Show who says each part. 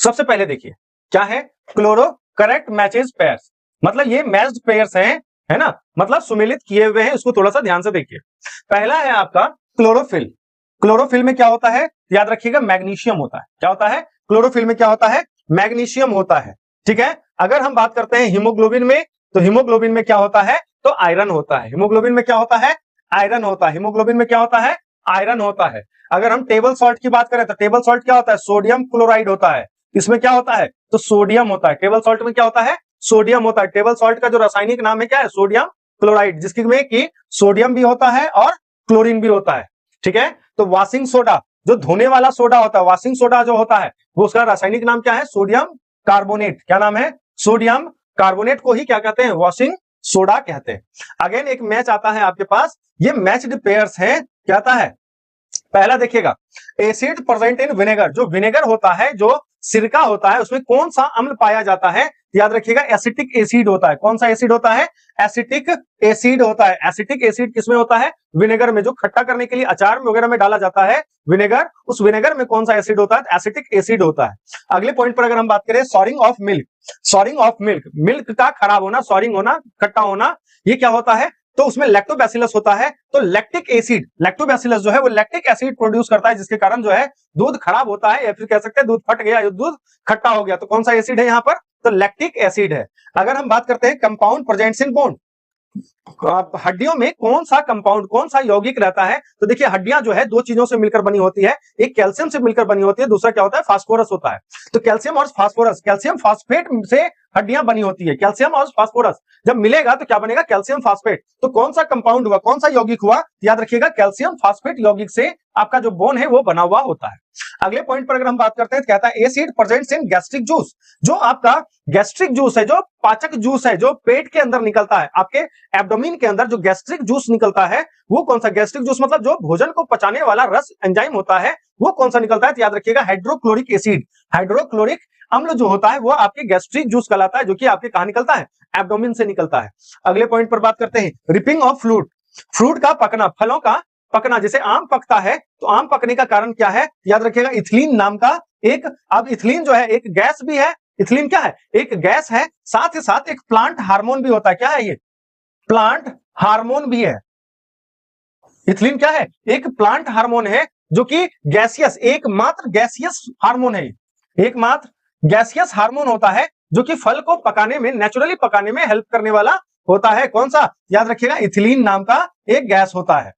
Speaker 1: सबसे पहले देखिए क्या है, क्लोरो करेक्ट मैचेस पेयर्स, मतलब ये मैच्ड पेयर्स हैं, है ना, मतलब सुमेलित किए हुए हैं। इसको थोड़ा सा ध्यान से देखिए। पहला है आपका क्लोरोफिल। क्लोरोफिल में क्या होता है, याद रखिएगा मैग्नीशियम होता है। क्या होता है, क्लोरोफिल में क्या होता है, मैग्नीशियम होता है। ठीक है, अगर हम बात करते हैं हीमोग्लोबिन में, तो हीमोग्लोबिन में क्या होता है, तो आयरन होता है। हीमोग्लोबिन में क्या होता है, आयरन होता है। हीमोग्लोबिन में क्या होता है, आयरन होता है। अगर हम टेबल सॉल्ट की बात करें तो टेबल सॉल्ट क्या होता है, सोडियम क्लोराइड होता है। इसमें क्या होता है, तो सोडियम होता है। टेबल सॉल्ट में क्या होता है, सोडियम होता है। टेबल सॉल्ट का जो रासायनिक नाम है क्या है, सोडियम क्लोराइड, जिसकी में कि सोडियम भी होता है और क्लोरीन भी होता है। ठीक है, तो वॉशिंग सोडा, जो धोने वाला सोडा होता है, वॉशिंग सोडा जो होता है, वो उसका रासायनिक नाम क्या है, सोडियम कार्बोनेट। क्या नाम है, सोडियम कार्बोनेट को ही क्या कहते हैं, वॉशिंग सोडा कहते हैं। अगेन एक मैच आता है आपके पास, ये मैच्ड पेयर्स है। क्या आता है, पहला देखिएगा, एसिड प्रेजेंट इन विनेगर। जो विनेगर होता है, जो सिरका होता है, उसमें कौन सा अम्ल पाया जाता है, याद रखिएगा एसिटिक एसिड होता है। कौन सा एसिड होता है, एसिटिक एसिड होता है। एसिटिक एसिड किसमें होता है, विनेगर में। जो खट्टा करने के लिए अचार वगैरह में डाला जाता है विनेगर, उस विनेगर में कौन सा एसिड होता है, एसिटिक एसिड होता है। अगले पॉइंट पर अगर हम बात करें, soaring of milk. Soaring of milk, milk का खराब होना, सॉरिंग होना, खट्टा होना, ये क्या होता है, तो उसमें लैक्टोबैसिलस होता है। तो लैक्टिक एसिड, लैक्टोबैसिलस जो है वो लैक्टिक एसिड प्रोड्यूस करता है, जिसके कारण जो है दूध खराब होता है, या फिर कह सकते हैं दूध फट गया, दूध खट्टा हो गया। तो कौन सा एसिड है यहां पर, तो लैक्टिक एसिड है। अगर हम बात करते हैं कंपाउंड प्रेजेंट्स इन बोन, हड्डियों में कौन सा कंपाउंड, कौन सा यौगिक रहता है, तो देखिए हड्डियां जो है दो चीजों से मिलकर बनी होती है। एक कैल्शियम से मिलकर बनी होती है, दूसरा क्या होता है, फास्फोरस होता है। तो कैल्शियम और फास्फोरस, कैल्शियम फास्फेट से हड्डियां बनी होती है। कैल्शियम और फास्फोरस जब मिलेगा तो क्या बनेगा, कैल्शियम फास्फेट। तो कौन सा कंपाउंड हुआ, कौन सा यौगिक हुआ, याद रखिएगा कैल्शियम फास्फेट यौगिक से आपका जो बोन है वो बना हुआ होता है। अगले पॉइंट पर अगर हम बात करते हैं तो कहता है acid presents in gastric juice. जो आपका गैस्ट्रिक जूस है, जो पाचक जूस है, जो पेट के अंदर निकलता है, आपके एब्डोमिन के अंदर जो गैस्ट्रिक जूस निकलता है, वो कौन सा गैस्ट्रिक जूस, मतलब जो भोजन को पचाने वाला रस एंजाइम होता है, वो कौन सा निकलता है, तो याद रखिएगा हाइड्रोक्लोरिक एसिड। हाइड्रोक्लोरिक अम्ल जो होता है वो आपके गैस्ट्रिक जूस कहलाता है, जो कि आपके कहां निकलता है, एब्डोमिन से निकलता है। अगले पॉइंट पर बात करते हैं रिपिंग ऑफ फ्रूट। फ्रूट का पकना, फलों का पकना, जैसे आम पकता है, तो आम पकने का कारण क्या है, याद रखिएगा इथिलीन नाम का एक, अब इथिलीन जो है एक गैस भी है। इथिलीन क्या है, एक गैस है, साथ ही साथ एक प्लांट हार्मोन भी होता है। क्या है ये, प्लांट हार्मोन भी है। इथिलीन क्या है, एक प्लांट हार्मोन है, जो कि गैसियस, एकमात्र गैसियस हार्मोन है। एकमात्र गैसियस हार्मोन होता है, जो कि फल को पकाने में, नेचुरली पकाने में हेल्प करने वाला होता है। कौन सा, याद रखिएगा इथिलीन नाम का एक गैस होता है।